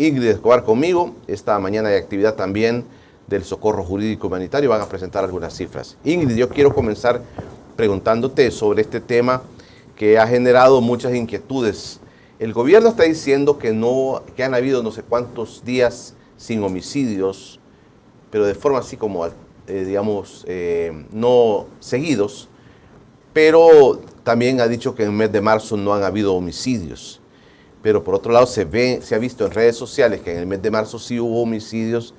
Ingrid Escobar conmigo. Esta mañana hay actividad también del Socorro Jurídico Humanitario. Van a presentar algunas cifras. Ingrid, yo quiero comenzar preguntándote sobre este tema que ha generado muchas inquietudes. El gobierno está diciendo que han habido no sé cuántos días sin homicidios, pero de forma así como, no seguidos, pero también ha dicho que en el mes de marzo no han habido homicidios. Pero por otro lado se ha visto en redes sociales que en el mes de marzo sí hubo homicidios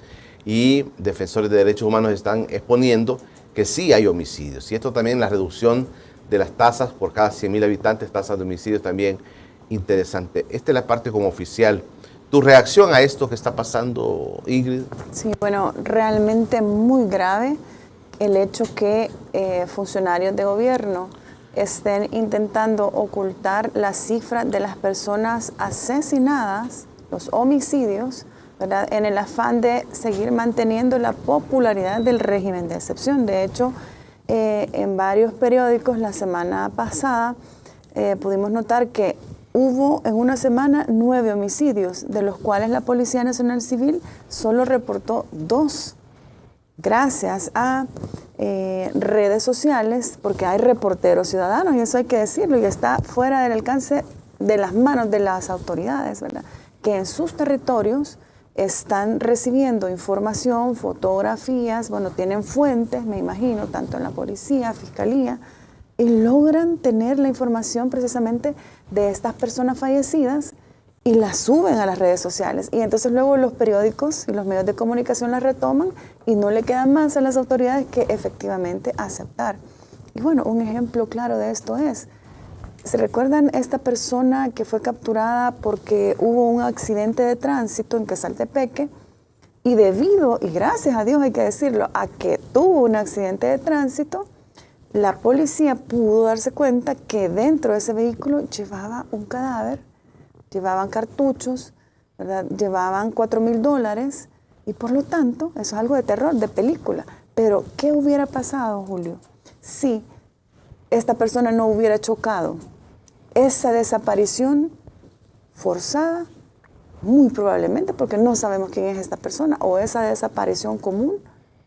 y defensores de derechos humanos están exponiendo que sí hay homicidios. Y esto también, la reducción de las tasas por cada 100.000 habitantes, tasas de homicidios también interesante. Esta es la parte como oficial. ¿Tu reacción a esto que está pasando, Ingrid? Sí, bueno, realmente muy grave el hecho que funcionarios de gobierno estén intentando ocultar la cifra de las personas asesinadas, los homicidios, ¿verdad?, en el afán de seguir manteniendo la popularidad del régimen de excepción. De hecho, en varios periódicos la semana pasada pudimos notar que hubo en una semana 9 homicidios, de los cuales la Policía Nacional Civil solo reportó 2, gracias a redes sociales, porque hay reporteros ciudadanos, y eso hay que decirlo, y está fuera del alcance de las manos de las autoridades, ¿verdad?, que en sus territorios están recibiendo información, fotografías, bueno, tienen fuentes, me imagino, tanto en la policía, fiscalía, y logran tener la información precisamente de estas personas fallecidas y la suben a las redes sociales. Y entonces luego los periódicos y los medios de comunicación las retoman y no le queda más a las autoridades que efectivamente aceptar. Y bueno, un ejemplo claro de esto es, ¿se recuerdan esta persona que fue capturada porque hubo un accidente de tránsito en Quesaltepeque? Y debido, y gracias a Dios hay que decirlo, a que tuvo un accidente de tránsito, la policía pudo darse cuenta que dentro de ese vehículo llevaba un cadáver, llevaban cartuchos, ¿verdad?, llevaban $4,000, y por lo tanto, eso es algo de terror, de película. Pero, ¿qué hubiera pasado, Julio, si esta persona no hubiera chocado? Esa desaparición forzada, muy probablemente, porque no sabemos quién es esta persona, o esa desaparición común,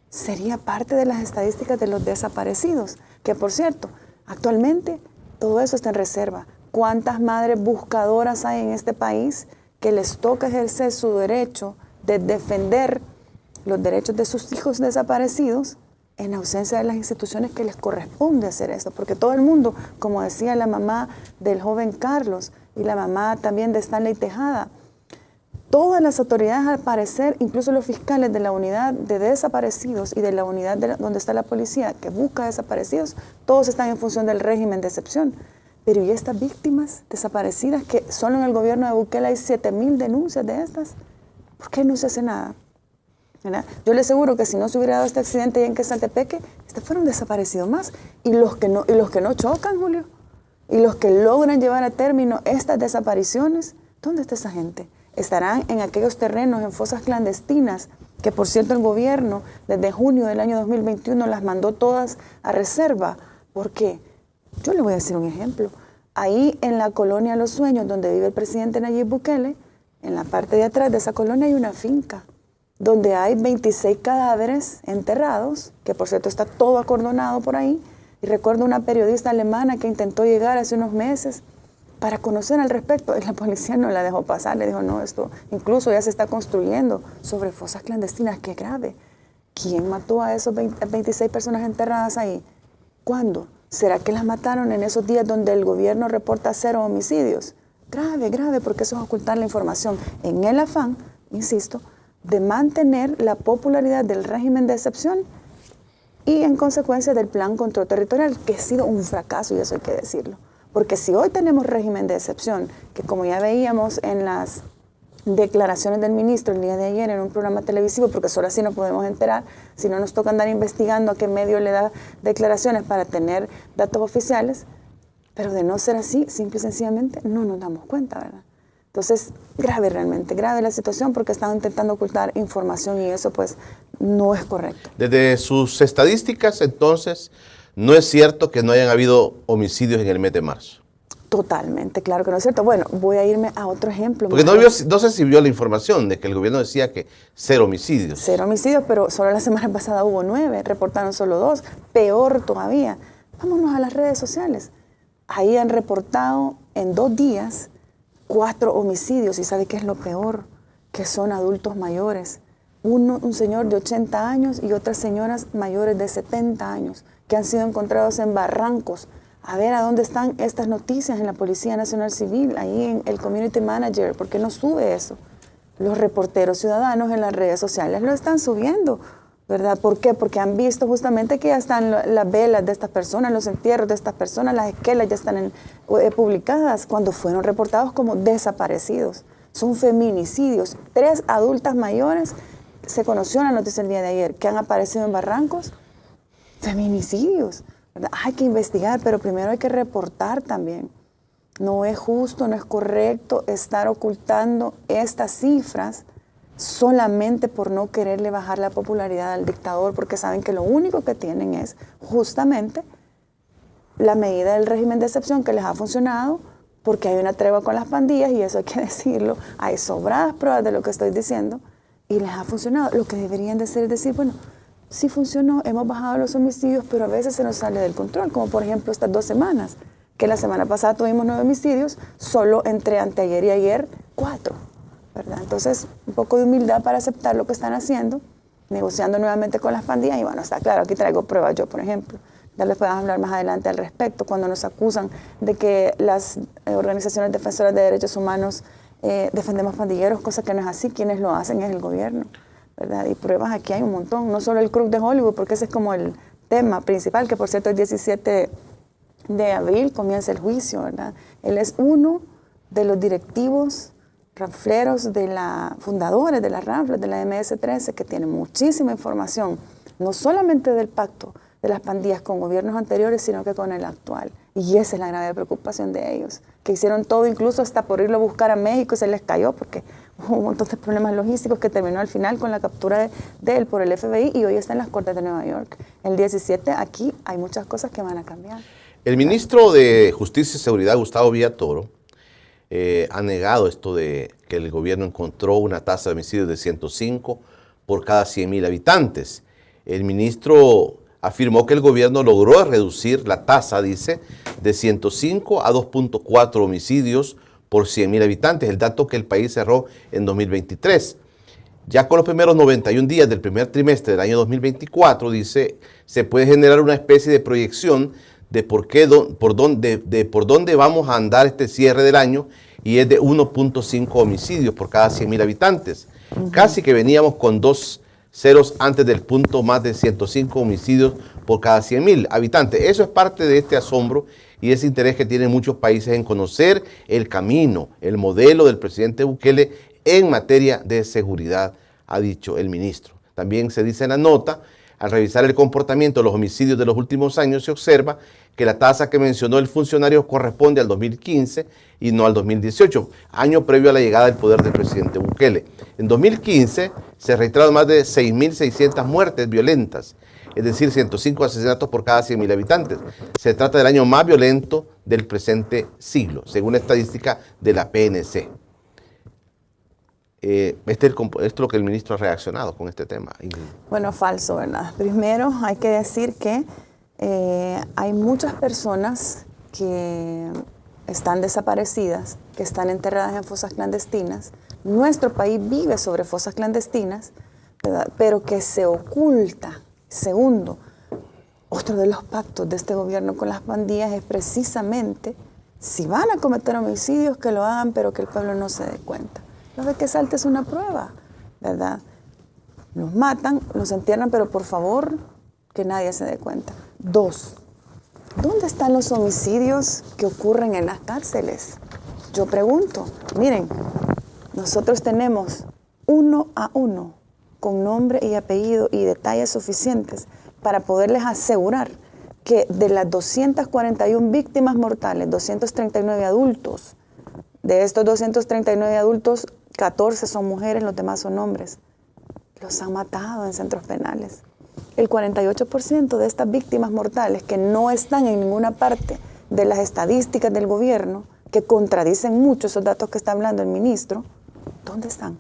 sería parte de las estadísticas de los desaparecidos, que por cierto, actualmente todo eso está en reserva. ¿Cuántas madres buscadoras hay en este país que les toca ejercer su derecho de defender los derechos de sus hijos desaparecidos en ausencia de las instituciones que les corresponde hacer eso? Porque todo el mundo, como decía la mamá del joven Carlos y la mamá también de Stanley Tejada, todas las autoridades, al parecer, incluso los fiscales de la unidad de desaparecidos y de la unidad donde está la policía que busca desaparecidos, todos están en función del régimen de excepción. Pero ¿y estas víctimas desaparecidas, que solo en el gobierno de Bukele hay 7,000 denuncias de estas? ¿Por qué no se hace nada? ¿Verdad? Yo le aseguro que si no se hubiera dado este accidente allá en Quesaltepeque, fueron desaparecidos más. Y los que no chocan, Julio, y los que logran llevar a término estas desapariciones, ¿dónde está esa gente? Estarán en aquellos terrenos, en fosas clandestinas, que por cierto el gobierno desde junio del año 2021 las mandó todas a reserva. ¿Por qué? Yo le voy a decir un ejemplo. Ahí en la colonia Los Sueños, donde vive el presidente Nayib Bukele, en la parte de atrás de esa colonia hay una finca, donde hay 26 cadáveres enterrados, que por cierto está todo acordonado por ahí. Y recuerdo una periodista alemana que intentó llegar hace unos meses para conocer al respecto, y la policía no la dejó pasar, le dijo, no, esto incluso ya se está construyendo sobre fosas clandestinas. ¡Qué grave! ¿Quién mató a esos 26 personas enterradas ahí? ¿Cuándo? ¿Será que las mataron en esos días donde el gobierno reporta 0 homicidios? Grave, grave, porque eso es ocultar la información en el afán, insisto, de mantener la popularidad del régimen de excepción y en consecuencia del plan control territorial, que ha sido un fracaso, y eso hay que decirlo. Porque si hoy tenemos régimen de excepción, que como ya veíamos en las declaraciones del ministro el día de ayer en un programa televisivo, porque solo así nos podemos enterar, si no nos toca andar investigando a qué medio le da declaraciones para tener datos oficiales, pero de no ser así, simple y sencillamente no nos damos cuenta, ¿verdad? Entonces, grave realmente, grave la situación, porque están intentando ocultar información y eso pues no es correcto. Desde sus estadísticas, entonces, no es cierto que no hayan habido homicidios en el mes de marzo. Totalmente, claro que no es cierto. Bueno, voy a irme a otro ejemplo. Porque no sé si vio la información de que el gobierno decía que 0 homicidios. 0 homicidios, pero solo la semana pasada hubo 9, reportaron solo 2. Peor todavía. Vámonos a las redes sociales. Ahí han reportado en 2 días 4 homicidios. ¿Y sabe qué es lo peor? Que son adultos mayores. Un señor de 80 años y otras señoras mayores de 70 años que han sido encontrados en barrancos. A ver a dónde están estas noticias en la Policía Nacional Civil, ahí en el Community Manager. ¿Por qué no sube eso? Los reporteros ciudadanos en las redes sociales lo están subiendo, ¿verdad? ¿Por qué? Porque han visto justamente que ya están las velas de estas personas, los entierros de estas personas, las esquelas ya están publicadas cuando fueron reportados como desaparecidos. Son feminicidios. 3 adultas mayores, se conoció en la noticia el día de ayer, que han aparecido en barrancos. Feminicidios. ¿Verdad? Hay que investigar, pero primero hay que reportar también. No es justo, no es correcto estar ocultando estas cifras solamente por no quererle bajar la popularidad al dictador, porque saben que lo único que tienen es justamente la medida del régimen de excepción que les ha funcionado, porque hay una tregua con las pandillas, y eso hay que decirlo, hay sobradas pruebas de lo que estoy diciendo, y les ha funcionado. Lo que deberían de hacer es decir, bueno, sí funcionó, hemos bajado los homicidios, pero a veces se nos sale del control, como por ejemplo estas 2 semanas, que la semana pasada tuvimos 9 homicidios, solo entre anteayer y ayer 4, ¿verdad? Entonces, un poco de humildad para aceptar lo que están haciendo, negociando nuevamente con las pandillas, y bueno, está claro, aquí traigo pruebas yo, por ejemplo, ya les podemos hablar más adelante al respecto, cuando nos acusan de que las organizaciones defensoras de derechos humanos defendemos pandilleros, cosa que no es así, quienes lo hacen es el gobierno, ¿verdad? Y pruebas aquí hay un montón, no solo el Crook de Hollywood, porque ese es como el tema principal, que por cierto el 17 de abril comienza el juicio, ¿verdad? Él es uno de los directivos ranfleros fundadores de la Ranfles, de la MS-13, que tiene muchísima información, no solamente del pacto de las pandillas con gobiernos anteriores, sino que con el actual. Y esa es la grave preocupación de ellos, que hicieron todo, incluso hasta por irlo a buscar a México, y se les cayó porque hubo un montón de problemas logísticos que terminó al final con la captura de él por el FBI, y hoy está en las Cortes de Nueva York. El 17, aquí hay muchas cosas que van a cambiar. El ministro de Justicia y Seguridad, Gustavo Villatoro, ha negado esto de que el gobierno encontró una tasa de homicidios de 105 por cada 100,000 habitantes. El ministro afirmó que el gobierno logró reducir la tasa, dice, de 105 a 2.4 homicidios por 100,000 habitantes, el dato que el país cerró en 2023. Ya con los primeros 91 días del primer trimestre del año 2024, dice, se puede generar una especie de proyección de por dónde vamos a andar este cierre del año, y es de 1.5 homicidios por cada 100,000 habitantes. Casi que veníamos con 2 ceros antes del punto, más de 105 homicidios por cada 100,000 habitantes. Eso es parte de este asombro y ese interés que tienen muchos países en conocer el camino, el modelo del presidente Bukele en materia de seguridad, ha dicho el ministro. También se dice en la nota, al revisar el comportamiento de los homicidios de los últimos años, se observa que la tasa que mencionó el funcionario corresponde al 2015 y no al 2018, año previo a la llegada del poder del presidente Bukele. En 2015 se registraron más de 6.600 muertes violentas, es decir, 105 asesinatos por cada 100,000 habitantes. Se trata del año más violento del presente siglo, según la estadística de la PNC. Esto es lo que el ministro ha reaccionado con este tema. Bueno, falso, ¿verdad? Primero hay que decir que hay muchas personas que están desaparecidas, que están enterradas en fosas clandestinas. Nuestro país vive sobre fosas clandestinas, ¿verdad? Pero que se oculta. Segundo, otro de los pactos de este gobierno con las pandillas es precisamente, si van a cometer homicidios, que lo hagan, pero que el pueblo no se dé cuenta. Lo de que salte es una prueba, ¿verdad? Los matan, los entierran, pero por favor, que nadie se dé cuenta. 2, ¿dónde están los homicidios que ocurren en las cárceles? Yo pregunto, miren, nosotros tenemos 1 a 1, con nombre y apellido y detalles suficientes para poderles asegurar que de las 241 víctimas mortales, 239 adultos, de estos 239 adultos, 14 son mujeres, los demás son hombres. Los han matado en centros penales. El 48% de estas víctimas mortales que no están en ninguna parte de las estadísticas del gobierno que contradicen mucho esos datos que está hablando el ministro, ¿dónde están?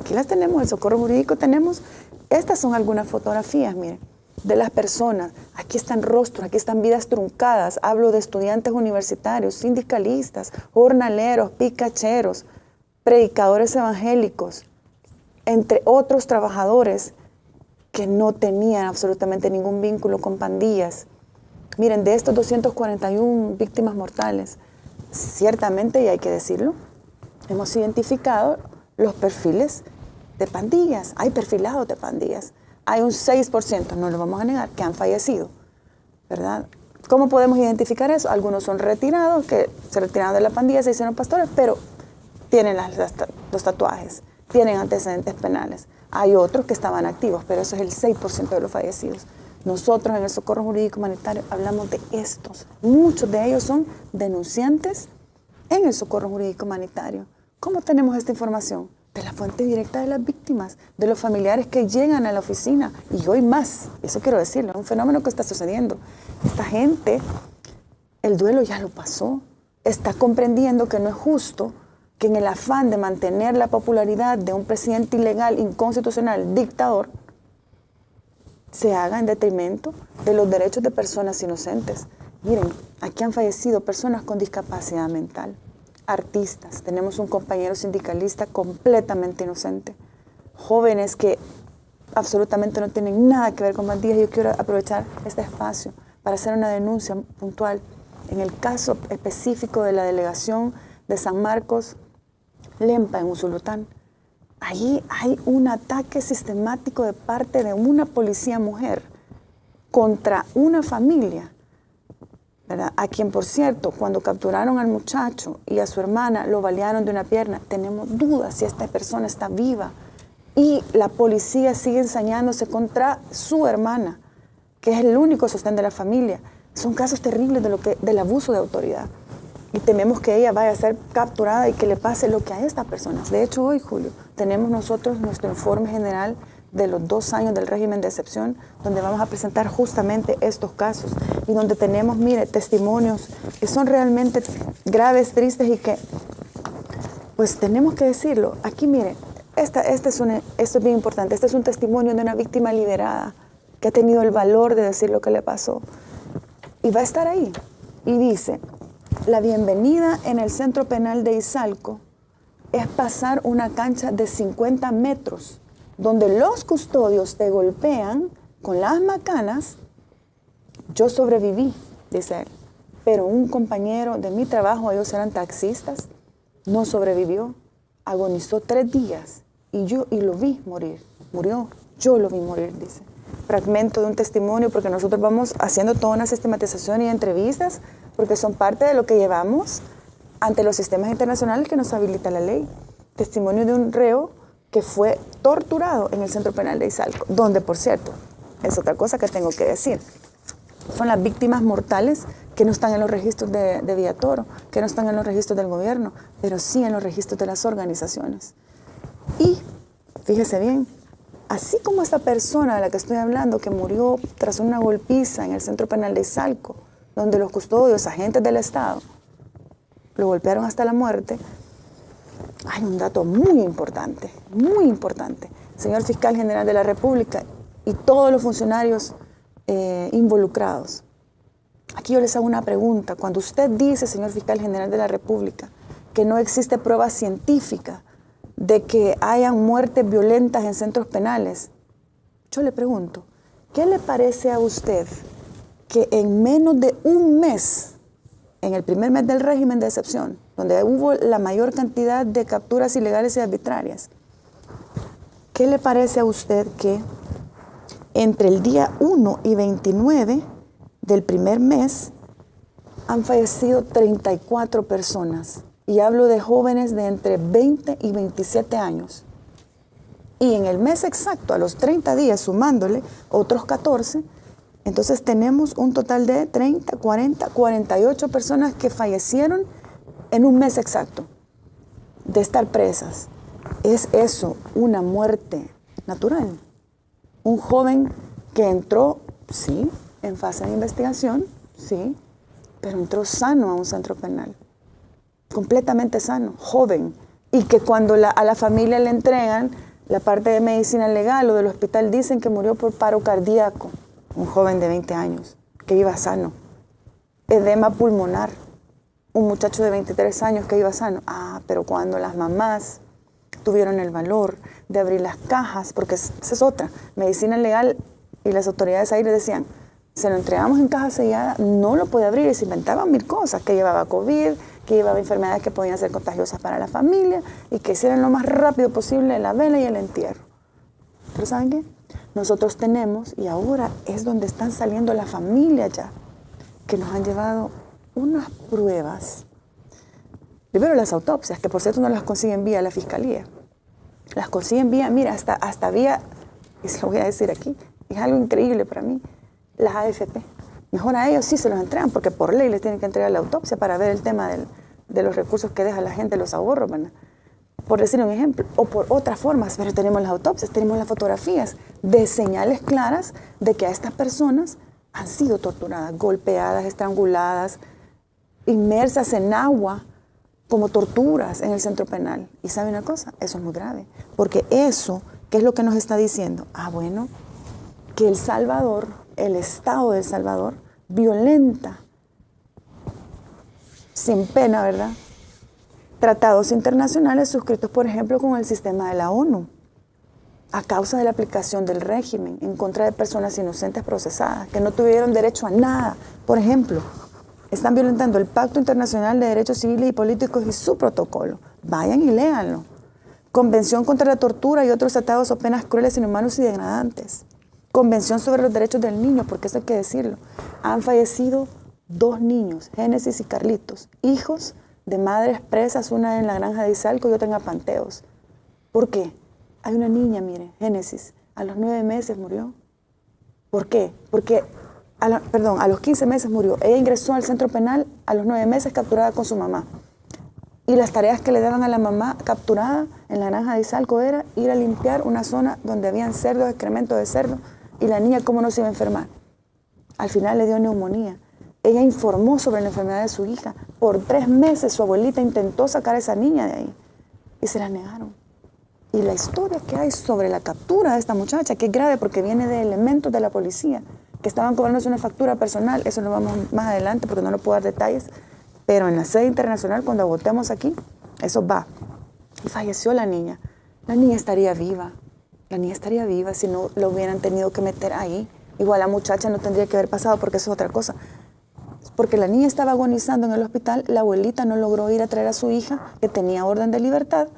Aquí las tenemos, el socorro jurídico tenemos. Estas son algunas fotografías, miren, de las personas. Aquí están rostros, aquí están vidas truncadas. Hablo de estudiantes universitarios, sindicalistas, jornaleros, picacheros, predicadores evangélicos, entre otros trabajadores que no tenían absolutamente ningún vínculo con pandillas. Miren, de estos 241 víctimas mortales, ciertamente, y hay que decirlo, hemos identificado los perfiles de pandillas. Hay perfilados de pandillas. Hay un 6%, no lo vamos a negar, que han fallecido, ¿verdad? ¿Cómo podemos identificar eso? Algunos son retirados, que se retiraron de la pandilla, se hicieron pastores, pero tienen los tatuajes, tienen antecedentes penales. Hay otros que estaban activos, pero eso es el 6% de los fallecidos. Nosotros en el Socorro Jurídico Humanitario hablamos de estos. Muchos de ellos son denunciantes en el Socorro Jurídico Humanitario. ¿Cómo tenemos esta información? De la fuente directa de las víctimas, de los familiares que llegan a la oficina. Y hoy más, eso quiero decirlo, es un fenómeno que está sucediendo. Esta gente, el duelo ya lo pasó, está comprendiendo que no es justo que en el afán de mantener la popularidad de un presidente ilegal, inconstitucional, dictador, se haga en detrimento de los derechos de personas inocentes. Miren, aquí han fallecido personas con discapacidad mental, artistas, tenemos un compañero sindicalista completamente inocente, jóvenes que absolutamente no tienen nada que ver con pandillas. Yo quiero aprovechar este espacio para hacer una denuncia puntual. En el caso específico de la delegación de San Marcos, Lempa, en Usulután, allí hay un ataque sistemático de parte de una policía mujer contra una familia, ¿verdad? A quien, por cierto, cuando capturaron al muchacho y a su hermana, lo balearon de una pierna. Tenemos dudas si esta persona está viva. Y la policía sigue ensañándose contra su hermana, que es el único sostén de la familia. Son casos terribles del abuso de autoridad. Y tememos que ella vaya a ser capturada y que le pase lo que a estas personas. De hecho, hoy, Julio, tenemos nosotros nuestro informe general de los 2 años del régimen de excepción, donde vamos a presentar justamente estos casos y donde tenemos, mire, testimonios que son realmente graves, tristes y que, pues tenemos que decirlo. Aquí, mire, esto es bien importante. Este es un testimonio de una víctima liberada que ha tenido el valor de decir lo que le pasó. Y va a estar ahí. Y dice: la bienvenida en el centro penal de Izalco es pasar una cancha de 50 metros, donde los custodios te golpean con las macanas. Yo sobreviví, dice él, pero un compañero de mi trabajo, ellos eran taxistas, no sobrevivió, agonizó 3 días y lo vi morir, murió, yo lo vi morir, dice. Fragmento de un testimonio, porque nosotros vamos haciendo toda una sistematización y entrevistas, porque son parte de lo que llevamos ante los sistemas internacionales que nos habilita la ley. Testimonio de un reo que fue torturado en el centro penal de Izalco, donde, por cierto, es otra cosa que tengo que decir, son las víctimas mortales que no están en los registros de Villatoro, que no están en los registros del gobierno, pero sí en los registros de las organizaciones. Y, fíjese bien, así como esta persona de la que estoy hablando, que murió tras una golpiza en el centro penal de Izalco, donde los custodios, agentes del Estado, lo golpearon hasta la muerte, hay un dato muy importante, señor Fiscal General de la República y todos los funcionarios involucrados. Aquí yo les hago una pregunta. Cuando usted dice, señor Fiscal General de la República, que no existe prueba científica de que hayan muertes violentas en centros penales, yo le pregunto, ¿qué le parece a usted que en menos de un mes, en el primer mes del régimen de excepción, donde hubo la mayor cantidad de capturas ilegales y arbitrarias, qué le parece a usted que entre el día 1 y 29 del primer mes han fallecido 34 personas? Y hablo de jóvenes de entre 20 y 27 años. Y en el mes exacto, a los 30 días, sumándole otros 14, entonces tenemos un total de 30, 40, 48 personas que fallecieron en un mes exacto de estar presas. ¿Es eso una muerte natural? Un joven que entró, sí, en fase de investigación, sí, pero entró sano a un centro penal. completamente sano, joven, y que cuando a la familia le entregan la parte de medicina legal o del hospital dicen que murió por paro cardíaco, un joven de 20 años, que iba sano, edema pulmonar, un muchacho de 23 años que iba sano. Pero cuando las mamás tuvieron el valor de abrir las cajas, porque esa es otra, medicina legal y las autoridades ahí le decían, se lo entregamos en caja sellada, no lo puede abrir, y se inventaban mil cosas, que llevaba COVID, que llevaba enfermedades que podían ser contagiosas para la familia, y que hicieran lo más rápido posible la vela y el entierro. Pero ¿saben qué? Nosotros tenemos, y ahora es donde están saliendo las familias ya, que nos han llevado unas pruebas. Primero las autopsias, que por cierto no las consiguen vía la fiscalía. Las consiguen vía, mira, hasta vía, y se lo voy a decir aquí, es algo increíble para mí, las AFP. Mejor a ellos sí se los entregan, porque por ley les tienen que entregar la autopsia para ver el tema de los recursos que deja la gente, los ahorros, ¿verdad? Por decir un ejemplo, o por otras formas, pero tenemos las autopsias, tenemos las fotografías de señales claras de que a estas personas han sido torturadas, golpeadas, estranguladas, inmersas en agua, como torturas en el centro penal. Y ¿sabe una cosa? Eso es muy grave, porque eso, ¿qué es lo que nos está diciendo? Bueno, que El Salvador, el Estado de El Salvador, violenta, sin pena, ¿verdad?, tratados internacionales suscritos, por ejemplo, con el sistema de la ONU, a causa de la aplicación del régimen en contra de personas inocentes procesadas, que no tuvieron derecho a nada. Por ejemplo, están violentando el Pacto Internacional de Derechos Civiles y Políticos y su protocolo. Vayan y léanlo. Convención contra la tortura y otros tratados o penas crueles, inhumanos y degradantes. Convención sobre los derechos del niño, porque eso hay que decirlo. Han fallecido 2 niños, Génesis y Carlitos, hijos de madres presas, una en la granja de Izalco y otra en Apanteos. ¿Por qué? Hay una niña, mire, Génesis, a los 9 meses murió. ¿Por qué? Porque, a los 15 meses murió. Ella ingresó al centro penal a los 9 meses capturada con su mamá. Y las tareas que le daban a la mamá capturada en la granja de Izalco era ir a limpiar una zona donde habían cerdos, excrementos de cerdo, y la niña cómo no se iba a enfermar. Al final le dio neumonía. Ella informó sobre la enfermedad de su hija. Por 3 meses su abuelita intentó sacar a esa niña de ahí y se la negaron. Y la historia que hay sobre la captura de esta muchacha, que es grave porque viene de elementos de la policía, que estaban cobrándose una factura personal, eso lo vamos más adelante porque no lo puedo dar detalles, pero en la sede internacional, cuando votemos aquí, eso va. Y falleció la niña. La niña estaría viva. La niña estaría viva si no lo hubieran tenido que meter ahí. Igual la muchacha no tendría que haber pasado porque eso es otra cosa. Porque la niña estaba agonizando en el hospital, la abuelita no logró ir a traer a su hija, que tenía orden de libertad,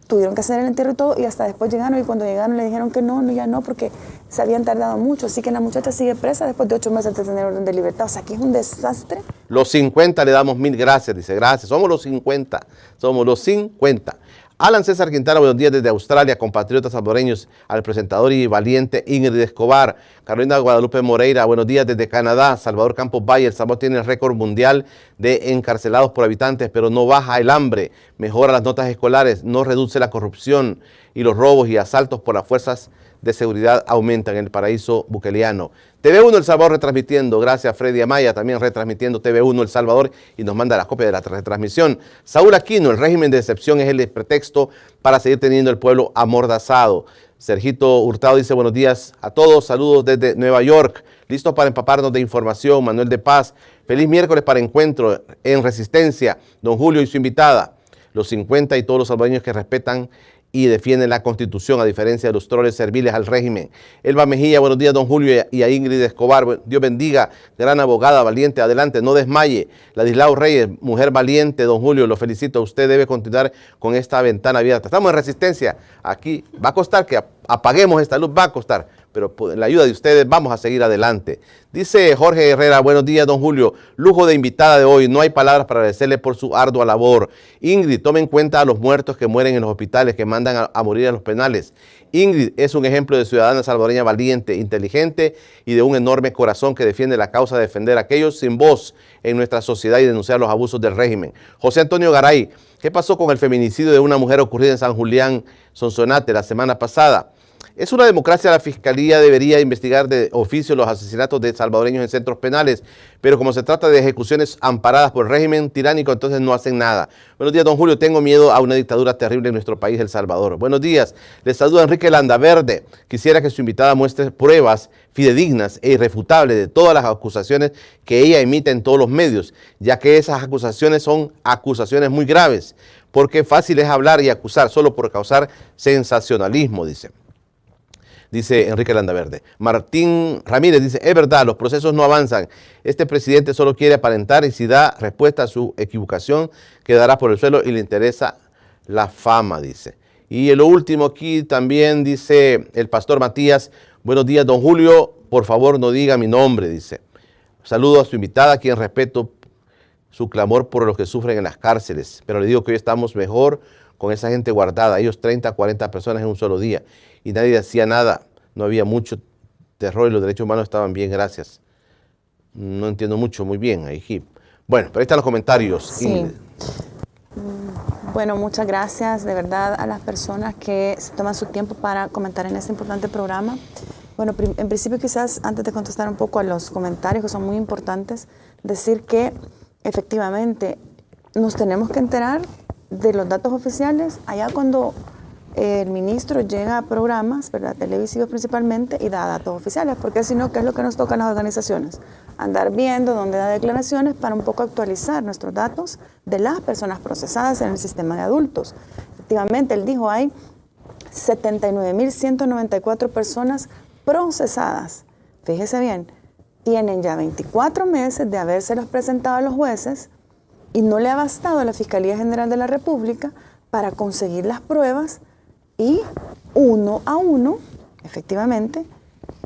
tuvieron que hacer el entierro y todo, y hasta después llegaron, y cuando llegaron le dijeron que no, ya no, porque se habían tardado mucho, así que la muchacha sigue presa después de 8 meses de tener orden de libertad. O sea, que es un desastre. Los 50 le damos 1000 gracias, dice, gracias, somos los 50, somos los 50. Alan César Quintana, buenos días desde Australia, compatriotas salvadoreños, al presentador y valiente Ingrid Escobar. Carolina Guadalupe Moreira, buenos días desde Canadá. Salvador Campos Valle, El Salvador tiene el récord mundial de encarcelados por habitantes, pero no baja el hambre, mejora las notas escolares, no reduce la corrupción y los robos y asaltos por las fuerzas de seguridad aumentan en el paraíso buqueliano. TV1 El Salvador retransmitiendo, gracias Freddy Amaya, también retransmitiendo TV1 El Salvador y nos manda la copia de la retransmisión. Saúl Aquino, el régimen de excepción es el pretexto para seguir teniendo el pueblo amordazado. Sergito Hurtado dice buenos días a todos, saludos desde Nueva York, listos para empaparnos de información. Manuel de Paz, feliz miércoles para Encuentro en Resistencia, don Julio y su invitada, los 50 y todos los salvadoreños que respetan y defienden la Constitución, a diferencia de los troles serviles al régimen. Elba Mejía, buenos días, don Julio, y a Ingrid Escobar. Dios bendiga, gran abogada, valiente, adelante, no desmaye. Ladislao Reyes, mujer valiente, don Julio, lo felicito. Usted debe continuar con esta ventana abierta. Estamos en Resistencia. Aquí va a costar que apaguemos esta luz, va a costar, pero por la ayuda de ustedes vamos a seguir adelante. Dice Jorge Herrera, buenos días, don Julio. Lujo de invitada de hoy, no hay palabras para agradecerle por su ardua labor. Ingrid, tome en cuenta a los muertos que mueren en los hospitales, que mandan a morir a los penales. Ingrid es un ejemplo de ciudadana salvadoreña valiente, inteligente y de un enorme corazón que defiende la causa de defender a aquellos sin voz en nuestra sociedad y denunciar los abusos del régimen. José Antonio Garay, ¿qué pasó con el feminicidio de una mujer ocurrido en San Julián, Sonsonate, la semana pasada? Es una democracia, la Fiscalía debería investigar de oficio los asesinatos de salvadoreños en centros penales, pero como se trata de ejecuciones amparadas por el régimen tiránico, entonces no hacen nada. Buenos días, don Julio. Tengo miedo a una dictadura terrible en nuestro país, El Salvador. Buenos días. Les saluda Enrique Landaverde. Quisiera que su invitada muestre pruebas fidedignas e irrefutables de todas las acusaciones que ella emite en todos los medios, ya que esas acusaciones son acusaciones muy graves, porque fácil es hablar y acusar solo por causar sensacionalismo, dice. Dice Enrique Landaverde. Martín Ramírez dice, es verdad, los procesos no avanzan. Este presidente solo quiere aparentar y si da respuesta a su equivocación, quedará por el suelo y le interesa la fama, dice. Y lo último aquí también dice el pastor Matías, buenos días, don Julio, por favor no diga mi nombre, dice. Saludo a su invitada, a quien respeto su clamor por los que sufren en las cárceles, pero le digo que hoy estamos mejor con esa gente guardada, ellos 30, 40 personas en un solo día, y nadie hacía nada, no había mucho terror y los derechos humanos estaban bien, gracias. No entiendo mucho, muy bien, ahí. Bueno, pero ahí están los comentarios. Sí. Bueno, muchas gracias de verdad a las personas que se toman su tiempo para comentar en este importante programa. Bueno, en principio quizás antes de contestar un poco a los comentarios que son muy importantes, decir que efectivamente nos tenemos que enterar de los datos oficiales allá cuando el ministro llega a programas, ¿verdad?, televisivos principalmente, y da datos oficiales, porque si no, ¿qué es lo que nos toca a las organizaciones? Andar viendo dónde da declaraciones para un poco actualizar nuestros datos de las personas procesadas en el sistema de adultos. Efectivamente, él dijo, hay 79.194 personas procesadas. Fíjese bien, tienen ya 24 meses de habérselos presentado a los jueces y no le ha bastado a la Fiscalía General de la República para conseguir las pruebas y uno a uno, efectivamente,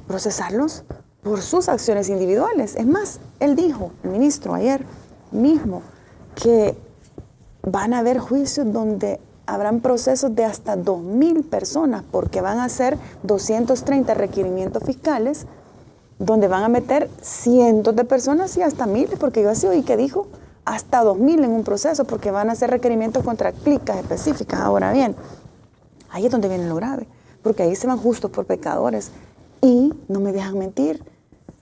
procesarlos por sus acciones individuales. Es más, él dijo, el ministro ayer mismo, que van a haber juicios donde habrán procesos de hasta 2.000 personas, porque van a hacer 230 requerimientos fiscales, donde van a meter cientos de personas y hasta miles, porque yo así oí que dijo, hasta 2.000 en un proceso, porque van a hacer requerimientos contra clicas específicas. Ahora bien, ahí es donde viene lo grave, porque ahí se van justos por pecadores. Y no me dejan mentir,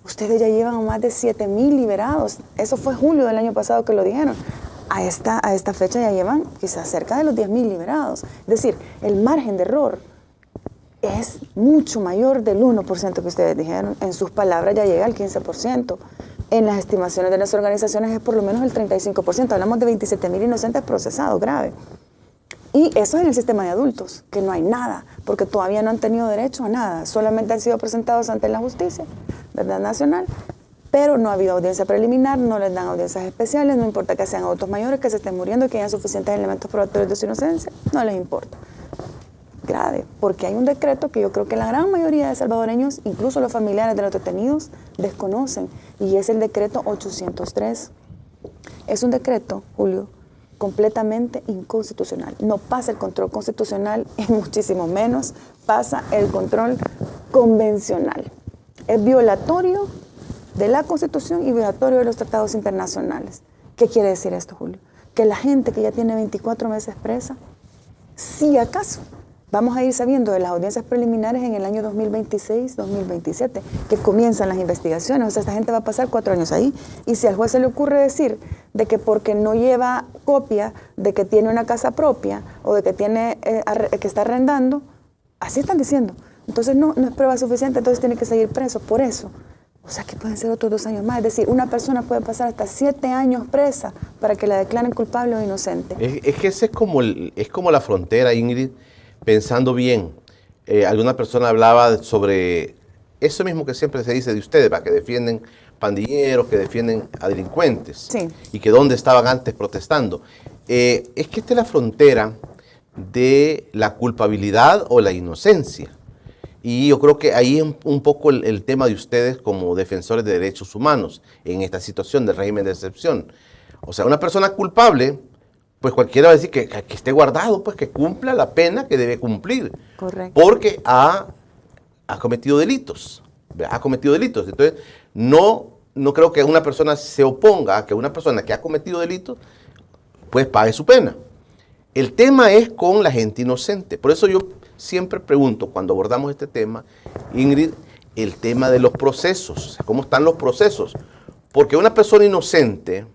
ustedes ya llevan más de 7.000 liberados. Eso fue julio del año pasado que lo dijeron. A esta fecha ya llevan quizás cerca de los 10.000 liberados. Es decir, el margen de error es mucho mayor del 1% que ustedes dijeron. En sus palabras ya llega al 15%. En las estimaciones de las organizaciones es por lo menos el 35%. Hablamos de 27.000 inocentes procesados, grave. Y eso es en el sistema de adultos, que no hay nada, porque todavía no han tenido derecho a nada. Solamente han sido presentados ante la justicia, ¿verdad?, nacional, pero no ha habido audiencia preliminar, no les dan audiencias especiales, no importa que sean adultos mayores, que se estén muriendo, que hayan suficientes elementos probatorios de su inocencia, no les importa. Grave, porque hay un decreto que yo creo que la gran mayoría de salvadoreños, incluso los familiares de los detenidos, desconocen, y es el decreto 803. Es un decreto, Julio, completamente inconstitucional. No pasa el control constitucional y muchísimo menos pasa el control convencional. Es violatorio de la Constitución y violatorio de los tratados internacionales. ¿Qué quiere decir esto, Julio? Que la gente que ya tiene 24 meses presa, si acaso vamos a ir sabiendo de las audiencias preliminares en el año 2026, 2027, que comienzan las investigaciones. O sea, esta gente va a pasar 4 años ahí. Y si al juez se le ocurre decir de que porque no lleva copia de que tiene una casa propia o de que tiene que está arrendando, así están diciendo. Entonces no es prueba suficiente, entonces tiene que seguir preso por eso. O sea, que pueden ser otros 2 años más. Es decir, una persona puede pasar hasta 7 años presa para que la declaren culpable o inocente. Es que ese es como la frontera, Ingrid. Pensando bien, alguna persona hablaba sobre eso mismo que siempre se dice de ustedes, que defienden pandilleros, que defienden a delincuentes, sí, y que dónde estaban antes protestando. Es que esta es la frontera de la culpabilidad o la inocencia. Y yo creo que ahí es un poco el tema de ustedes como defensores de derechos humanos en esta situación del régimen de excepción. O sea, una persona culpable, pues cualquiera va a decir que esté guardado, pues que cumpla la pena que debe cumplir. Correcto. Porque ha cometido delitos. Ha cometido delitos. Entonces, no creo que una persona se oponga a que una persona que ha cometido delitos, pues pague su pena. El tema es con la gente inocente. Por eso yo siempre pregunto cuando abordamos este tema, Ingrid, el tema de los procesos, o sea, ¿cómo están los procesos? Porque una persona inocente,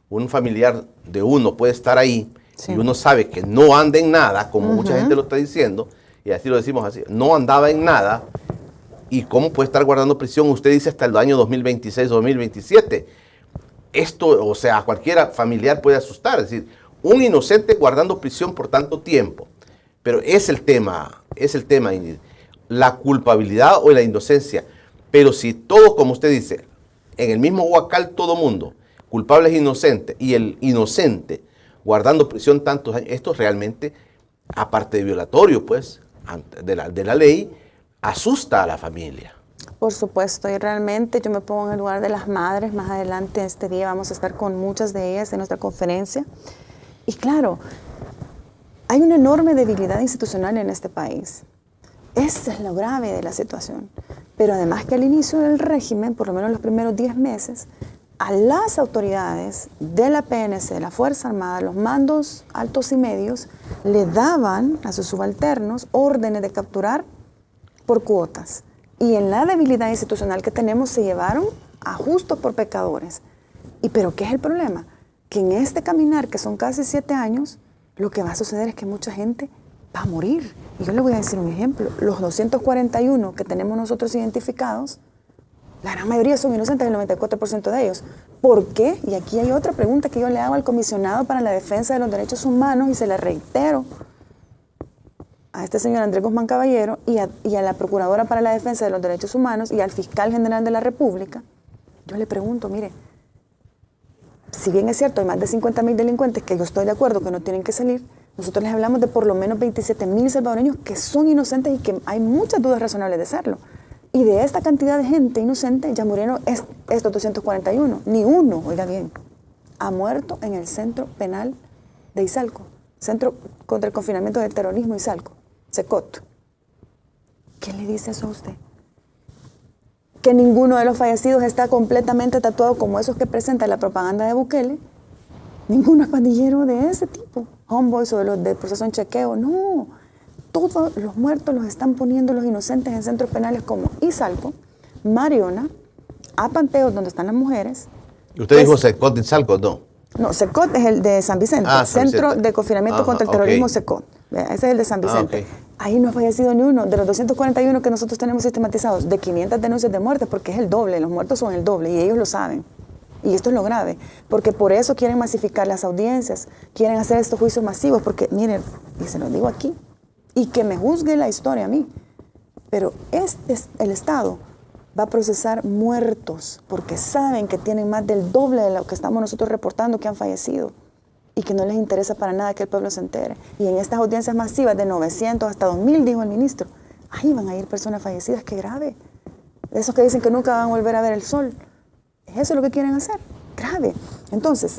un familiar de uno puede estar ahí, sí, y uno sabe que no anda en nada, como mucha gente lo está diciendo, y así lo decimos así, no andaba en nada, ¿y cómo puede estar guardando prisión? Usted dice hasta el año 2026 o 2027. Esto, o sea, a cualquiera familiar puede asustar, es decir, un inocente guardando prisión por tanto tiempo. Pero es el tema, Ingrid, la culpabilidad o la inocencia. Pero si todo, como usted dice, en el mismo huacal todo mundo, culpable es inocente, y el inocente guardando prisión tantos años, esto realmente, aparte de violatorio, pues, de la ley, asusta a la familia. Por supuesto, y realmente yo me pongo en el lugar de las madres. Más adelante este día vamos a estar con muchas de ellas en nuestra conferencia. Y claro, hay una enorme debilidad institucional en este país. Esa es lo grave de la situación. Pero además que al inicio del régimen, por lo menos los primeros 10 meses, a las autoridades de la PNC, de la Fuerza Armada, los mandos altos y medios, le daban a sus subalternos órdenes de capturar por cuotas. Y en la debilidad institucional que tenemos se llevaron a justos por pecadores. ¿Pero qué es el problema? Que en este caminar, que son casi 7 años, lo que va a suceder es que mucha gente va a morir. Y yo le voy a decir un ejemplo. Los 241 que tenemos nosotros identificados, la gran mayoría son inocentes, el 94% de ellos. ¿Por qué? Y aquí hay otra pregunta que yo le hago al comisionado para la defensa de los derechos humanos y se la reitero a este señor Andrés Guzmán Caballero y a la Procuradora para la Defensa de los Derechos Humanos y al Fiscal General de la República. Yo le pregunto, mire, si bien es cierto, hay más de 50,000 delincuentes que yo estoy de acuerdo que no tienen que salir, nosotros les hablamos de por lo menos 27,000 salvadoreños que son inocentes y que hay muchas dudas razonables de serlo. Y de esta cantidad de gente inocente ya murieron estos 241. Ni uno, oiga bien, ha muerto en el Centro Penal de Izalco, Centro contra el Confinamiento del Terrorismo Izalco, CECOT. ¿Qué le dice eso a usted? Que ninguno de los fallecidos está completamente tatuado como esos que presenta la propaganda de Bukele. Ninguno es pandillero de ese tipo. Homeboys o de los de proceso en chequeo. No. Todos los muertos los están poniendo los inocentes en centros penales como Izalco, Mariona, a Panteos, donde están las mujeres. ¿Usted dijo CECOT de Izalco, no? No, CECOT es el de San Vicente, Centro de Confinamiento contra el Terrorismo, CECOT. Ese es el de San Vicente. Ahí no ha fallecido ni uno. De los 241 que nosotros tenemos sistematizados, de 500 denuncias de muerte, porque es el doble, los muertos son el doble, y ellos lo saben. Y esto es lo grave, porque por eso quieren masificar las audiencias, quieren hacer estos juicios masivos, porque miren, y se lo digo aquí, y que me juzgue la historia a mí, pero el Estado va a procesar muertos porque saben que tienen más del doble de lo que estamos nosotros reportando que han fallecido y que no les interesa para nada que el pueblo se entere. Y en estas audiencias masivas de 900 hasta 2,000, dijo el ministro, ahí van a ir personas fallecidas, qué grave. De esos que dicen que nunca van a volver a ver el sol. ¿Eso es lo que quieren hacer? Grave. Entonces,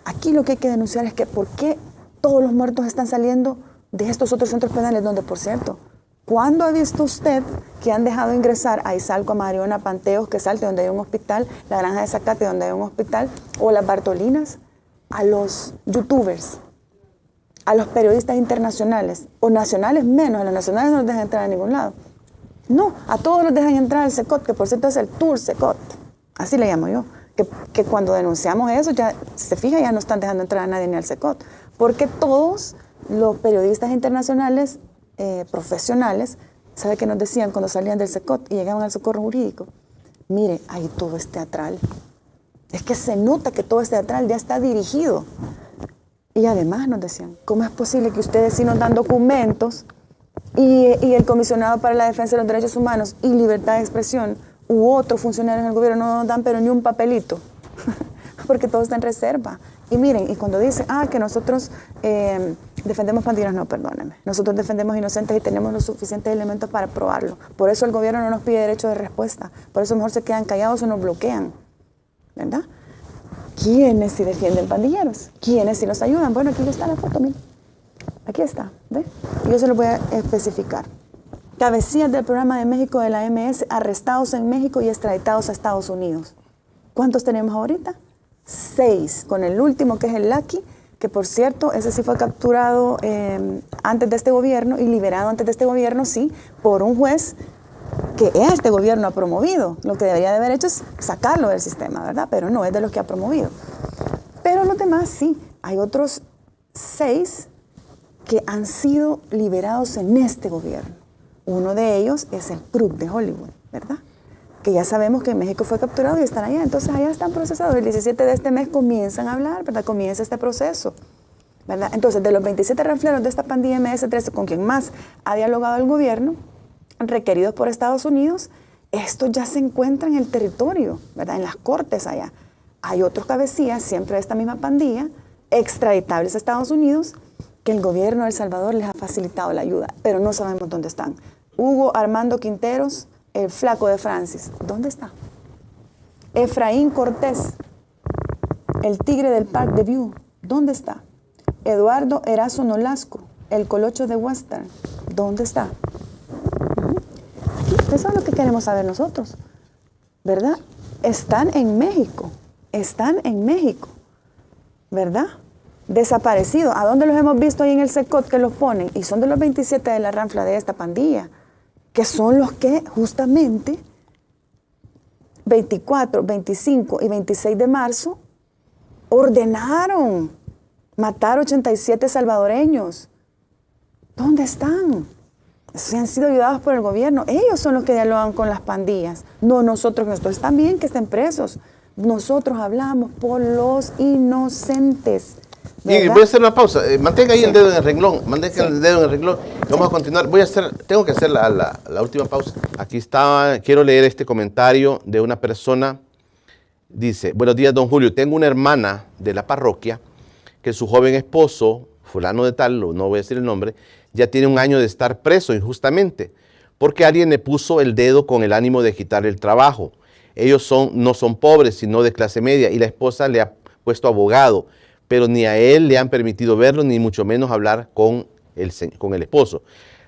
aquí lo que hay que denunciar es que ¿por qué todos los muertos están saliendo de estos otros centros penales donde, por cierto, ¿cuándo ha visto usted que han dejado ingresar a Izalco, a Mariona, a Panteos, que Salte, donde hay un hospital, la Granja de Zacate, donde hay un hospital, o las Bartolinas, a los youtubers, a los periodistas internacionales, o nacionales menos, a los nacionales no los dejan entrar a ningún lado? No, a todos los dejan entrar al CECOT, que por cierto es el Tour CECOT, así le llamo yo, que cuando denunciamos eso, ya se fija, ya no están dejando entrar a nadie ni al CECOT, porque todos los periodistas internacionales profesionales, ¿sabe qué nos decían cuando salían del CECOT y llegaban al socorro jurídico? Mire, ahí todo es teatral. Es que se nota que todo es teatral, ya está dirigido. Y además nos decían, ¿cómo es posible que ustedes sí nos dan documentos y el comisionado para la defensa de los derechos humanos y libertad de expresión u otros funcionarios del gobierno no nos dan pero ni un papelito? Porque todo está en reserva. Y miren, y cuando dicen, que nosotros defendemos pandilleros, no, perdónenme. Nosotros defendemos inocentes y tenemos los suficientes elementos para probarlo. Por eso el gobierno no nos pide derecho de respuesta. Por eso mejor se quedan callados o nos bloquean. ¿Verdad? ¿Quiénes sí defienden pandilleros? ¿Quiénes sí los ayudan? Bueno, aquí está la foto, miren. Aquí está, ¿ve? Y yo se lo voy a especificar. Cabecillas del programa de México de la MS, arrestados en México y extraditados a Estados Unidos. ¿Cuántos tenemos ahorita? 6, con el último que es el Lucky, que por cierto, ese sí fue capturado antes de este gobierno y liberado antes de este gobierno, sí, por un juez que este gobierno ha promovido. Lo que debería de haber hecho es sacarlo del sistema, ¿verdad? Pero no, es de los que ha promovido. Pero los demás sí, hay otros 6 que han sido liberados en este gobierno. Uno de ellos es el Cruz de Hollywood, ¿verdad? Que ya sabemos que en México fue capturado y están allá, entonces allá están procesados. El 17 de este mes comienzan a hablar, ¿verdad? Comienza este proceso, ¿verdad? Entonces, de los 27 rafleros de esta pandilla MS-13 con quien más ha dialogado el gobierno, requeridos por Estados Unidos, estos ya se encuentran en el territorio, ¿verdad? En las cortes allá. Hay otros cabecillas, siempre de esta misma pandilla, extraditables a Estados Unidos, que el gobierno de El Salvador les ha facilitado la ayuda, pero no sabemos dónde están. Hugo Armando Quinteros, el flaco de Francis, ¿dónde está? Efraín Cortés, el tigre del Park de View, ¿dónde está? Eduardo Erazo Nolasco, el colocho de Western, ¿dónde está? Eso es lo que queremos saber nosotros, ¿verdad? Están en México, ¿verdad? Desaparecidos. ¿A dónde los hemos visto ahí en el SECOT que los ponen? Y son de los 27 de la ranfla de esta pandilla, que son los que justamente 24, 25 y 26 de marzo ordenaron matar 87 salvadoreños. ¿Dónde están? Si han sido ayudados por el gobierno. Ellos son los que dialogan con las pandillas. No nosotros están bien que estén presos. Nosotros hablamos por los inocentes. Y voy a hacer una pausa. Mantenga ahí el dedo en el renglón. Mantenga el dedo en el renglón. Vamos a continuar. Tengo que hacer la última pausa. Aquí estaba. Quiero leer este comentario de una persona. Dice: buenos días, don Julio. Tengo una hermana de la parroquia que su joven esposo, fulano de tal, no voy a decir el nombre, ya tiene 1 año de estar preso injustamente porque alguien le puso el dedo con el ánimo de quitarle el trabajo. Ellos no son pobres, sino de clase media, y la esposa le ha puesto abogado, pero ni a él le han permitido verlo, ni mucho menos hablar con el esposo.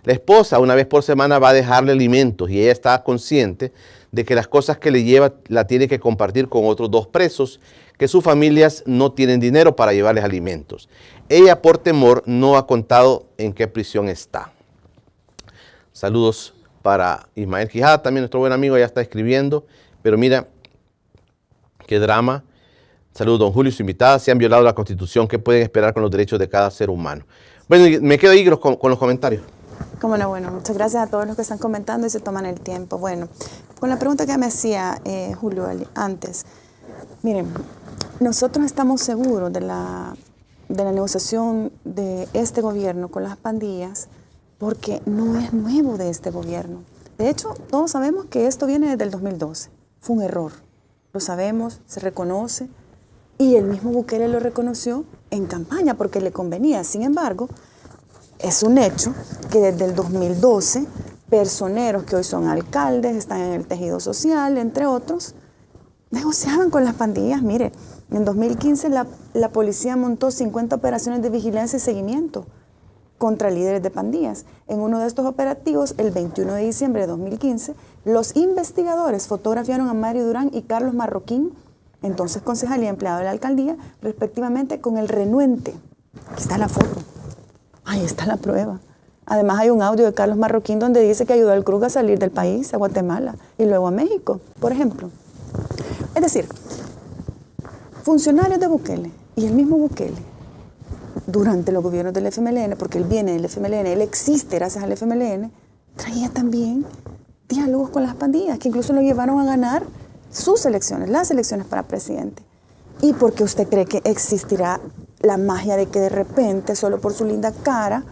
La esposa 1 vez por semana va a dejarle alimentos y ella está consciente de que las cosas que le lleva la tiene que compartir con otros 2 presos, que sus familias no tienen dinero para llevarles alimentos. Ella, por temor, no ha contado en qué prisión está. Saludos para Ismael Quijada, también nuestro buen amigo, ya está escribiendo. Pero mira, qué drama. Saludos, don Julio y su invitada. Se han violado la Constitución. ¿Qué pueden esperar con los derechos de cada ser humano? Bueno, me quedo ahí con los comentarios. Cómo no, bueno, muchas gracias a todos los que están comentando y se toman el tiempo. Bueno, con la pregunta que me hacía Julio antes, miren, nosotros estamos seguros de la negociación de este gobierno con las pandillas porque no es nuevo de este gobierno. De hecho, todos sabemos que esto viene desde el 2012. Fue un error. Lo sabemos, se reconoce y el mismo Bukele lo reconoció en campaña porque le convenía. Sin embargo, es un hecho que desde el 2012 personeros que hoy son alcaldes, están en el tejido social, entre otros, negociaban con las pandillas. Mire, en 2015 la policía montó 50 operaciones de vigilancia y seguimiento contra líderes de pandillas. En uno de estos operativos, el 21 de diciembre de 2015, los investigadores fotografiaron a Mario Durán y Carlos Marroquín, entonces concejal y empleado de la alcaldía, respectivamente con el renuente. Aquí está la foto. Ahí está la prueba. Además hay un audio de Carlos Marroquín donde dice que ayudó al Cruz a salir del país, a Guatemala, y luego a México, por ejemplo. Es decir, funcionarios de Bukele y el mismo Bukele, durante los gobiernos del FMLN, porque él viene del FMLN, él existe gracias al FMLN, traía también diálogos con las pandillas, que incluso lo llevaron a ganar sus elecciones, las elecciones para presidente. ¿Y por qué usted cree que existirá la magia de que de repente, solo por su linda cara,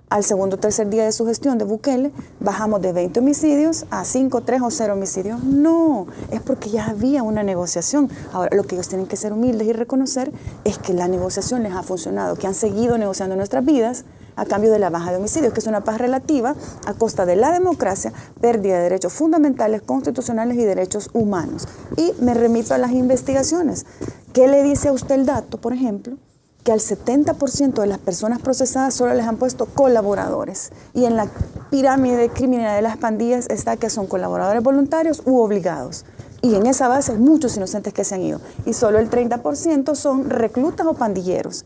al segundo o tercer día de su gestión de Bukele, bajamos de 20 homicidios a 5, 3 o 0 homicidios? No, es porque ya había una negociación. Ahora, lo que ellos tienen que ser humildes y reconocer es que la negociación les ha funcionado, que han seguido negociando nuestras vidas a cambio de la baja de homicidios, que es una paz relativa a costa de la democracia, pérdida de derechos fundamentales, constitucionales y derechos humanos. Y me remito a las investigaciones. ¿Qué le dice a usted el dato, por ejemplo? Que al 70% de las personas procesadas solo les han puesto colaboradores. Y en la pirámide de criminalidad de las pandillas está que son colaboradores voluntarios u obligados. Y en esa base hay muchos inocentes que se han ido. Y solo el 30% son reclutas o pandilleros.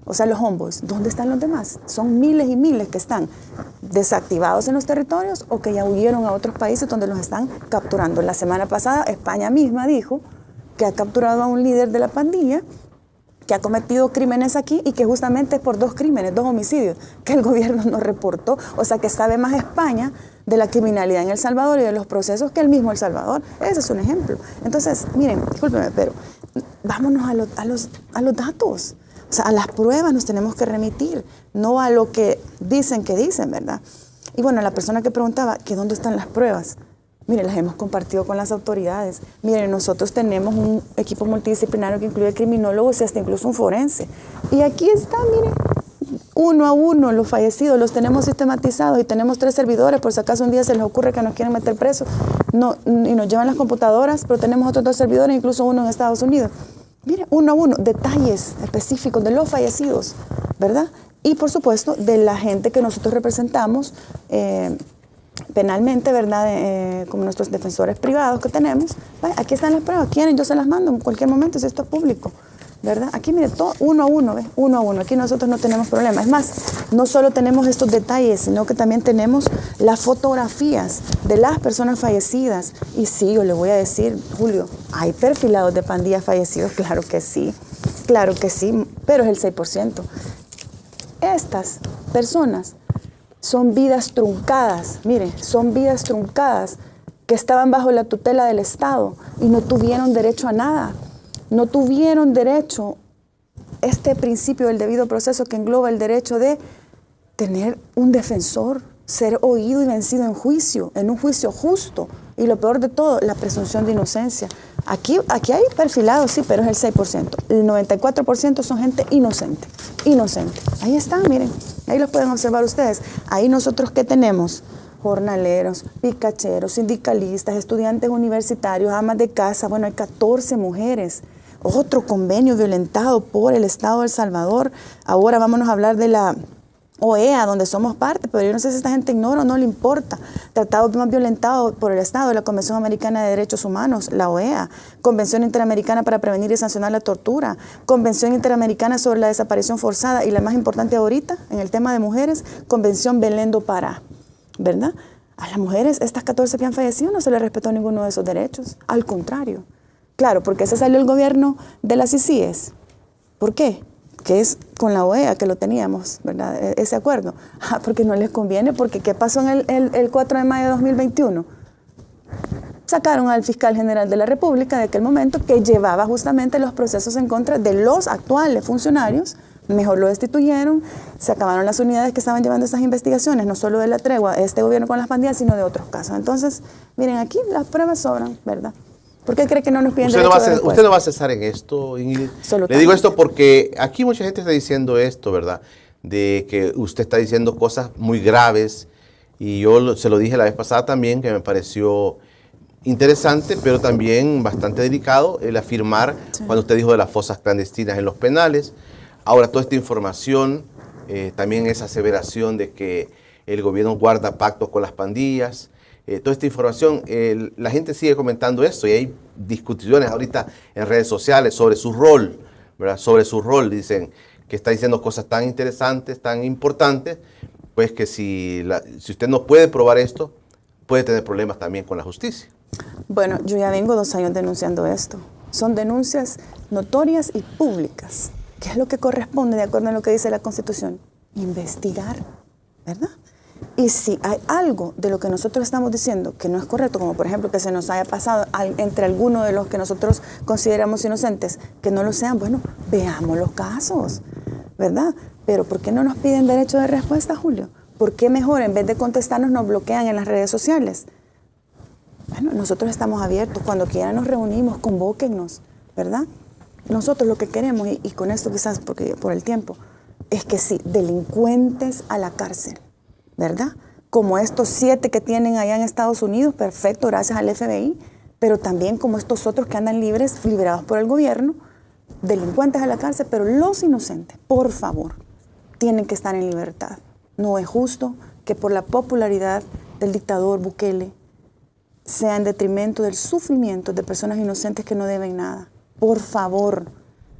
O sea, los homeboys, ¿dónde están los demás? Son miles y miles que están desactivados en los territorios o que ya huyeron a otros países donde los están capturando. La semana pasada, España misma dijo que ha capturado a un líder de la pandilla que ha cometido crímenes aquí y que justamente es por 2 crímenes, 2 homicidios, que el gobierno no reportó. O sea, que sabe más España de la criminalidad en El Salvador y de los procesos que el mismo El Salvador. Ese es un ejemplo. Entonces, miren, discúlpenme, pero vámonos a los datos. O sea, a las pruebas nos tenemos que remitir, no a lo que dicen, ¿verdad? Y bueno, la persona que preguntaba que dónde están las pruebas, miren, las hemos compartido con las autoridades. Miren, nosotros tenemos un equipo multidisciplinario que incluye criminólogos y hasta incluso un forense. Y aquí está, miren, uno a uno los fallecidos, los tenemos sistematizados y tenemos 3 servidores, por si acaso un día se les ocurre que nos quieren meter presos y nos llevan las computadoras, pero tenemos otros 2 servidores, incluso uno en Estados Unidos. Mire, uno a uno, detalles específicos de los fallecidos, ¿verdad? Y por supuesto, de la gente que nosotros representamos penalmente, ¿verdad? Como nuestros defensores privados que tenemos. Vaya, aquí están las pruebas, quieren, yo se las mando en cualquier momento si esto es público, ¿verdad? Aquí, mire, todo uno a uno, ¿ves? Uno a uno. Aquí nosotros no tenemos problema. Es más, no solo tenemos estos detalles, sino que también tenemos las fotografías de las personas fallecidas. Y sí, yo le voy a decir, Julio, ¿hay perfilados de pandillas fallecidos? Claro que sí, pero es el 6%. Estas personas son vidas truncadas, mire, son vidas truncadas que estaban bajo la tutela del Estado y no tuvieron derecho a nada. No tuvieron derecho, este principio del debido proceso que engloba el derecho de tener un defensor, ser oído y vencido en un juicio justo. Y lo peor de todo, la presunción de inocencia. Aquí hay perfilados, sí, pero es el 6%. El 94% son gente inocente. Ahí están, miren, ahí los pueden observar ustedes. Ahí nosotros, ¿qué tenemos? Jornaleros, picacheros, sindicalistas, estudiantes universitarios, amas de casa. Bueno, hay 14 mujeres. Otro convenio violentado por el Estado de El Salvador. Ahora vámonos a hablar de la OEA, donde somos parte, pero yo no sé si esta gente ignora o no le importa. Tratado más violentado por el Estado, la Convención Americana de Derechos Humanos, la OEA, Convención Interamericana para Prevenir y Sancionar la Tortura, Convención Interamericana sobre la Desaparición Forzada y la más importante ahorita, en el tema de mujeres, Convención Belén do Pará, ¿verdad? A las mujeres, estas 14 que han fallecido, no se les respetó ninguno de esos derechos, al contrario. Claro, porque se salió el gobierno de las ICIES. ¿Por qué? Que es con la OEA que lo teníamos, ¿verdad? Ese acuerdo. Porque no les conviene, porque ¿qué pasó en el 4 de mayo de 2021? Sacaron al fiscal general de la República de aquel momento que llevaba justamente los procesos en contra de los actuales funcionarios. Mejor lo destituyeron, se acabaron las unidades que estaban llevando estas investigaciones, no solo de la tregua, de este gobierno con las pandillas, sino de otros casos. Entonces, miren, aquí las pruebas sobran, ¿verdad? ¿Por qué cree que no nos piden derecho de respuesta? Usted no va a cesar en esto, Ingrid. Le digo esto porque aquí mucha gente está diciendo esto, ¿verdad? De que usted está diciendo cosas muy graves y yo se lo dije la vez pasada también, que me pareció interesante, pero también bastante delicado el afirmar cuando usted dijo de las fosas clandestinas en los penales. Ahora, toda esta información, también esa aseveración de que el gobierno guarda pactos con las pandillas, toda esta información, la gente sigue comentando esto y hay discusiones ahorita en redes sociales sobre su rol, ¿verdad? Sobre su rol, dicen que está diciendo cosas tan interesantes, tan importantes, pues que si usted no puede probar esto, puede tener problemas también con la justicia. Bueno, yo ya vengo 2 años denunciando esto. Son denuncias notorias y públicas. ¿Qué es lo que corresponde de acuerdo a lo que dice la Constitución? Investigar, ¿verdad? Y si hay algo de lo que nosotros estamos diciendo que no es correcto, como por ejemplo que se nos haya pasado entre algunos de los que nosotros consideramos inocentes, que no lo sean, bueno, veamos los casos, ¿verdad? Pero ¿por qué no nos piden derecho de respuesta, Julio? ¿Por qué mejor en vez de contestarnos nos bloquean en las redes sociales? Bueno, nosotros estamos abiertos, cuando quieran nos reunimos, convóquennos, ¿verdad? Nosotros lo que queremos, y con esto quizás porque por el tiempo, es que sí, delincuentes a la cárcel, ¿verdad? Como estos 7 que tienen allá en Estados Unidos, perfecto, gracias al FBI, pero también como estos otros que andan liberados por el gobierno, delincuentes a la cárcel, pero los inocentes, por favor, tienen que estar en libertad. No es justo que por la popularidad del dictador Bukele sea en detrimento del sufrimiento de personas inocentes que no deben nada. Por favor,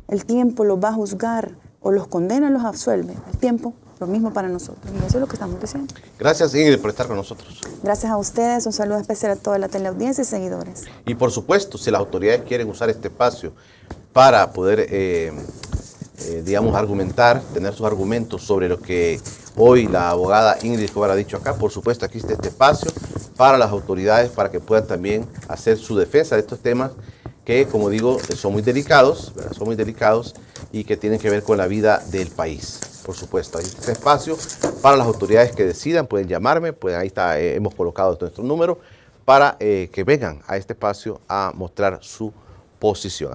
el tiempo los va a juzgar. o los condena o los absuelve. El tiempo, lo mismo para nosotros. Y eso es lo que estamos diciendo. Gracias, Ingrid, por estar con nosotros. Gracias a ustedes. Un saludo especial a toda la teleaudiencia y seguidores. Y por supuesto, si las autoridades quieren usar este espacio para poder, digamos, argumentar, tener sus argumentos sobre lo que hoy la abogada Ingrid Escobar ha dicho acá, por supuesto, aquí está este espacio para las autoridades, para que puedan también hacer su defensa de estos temas que, como digo, son muy delicados, ¿verdad? Son muy delicados y que tienen que ver con la vida del país. Por supuesto, ahí está este espacio para las autoridades que decidan, pueden llamarme, ahí está, hemos colocado nuestro número para que vengan a este espacio a mostrar su posición.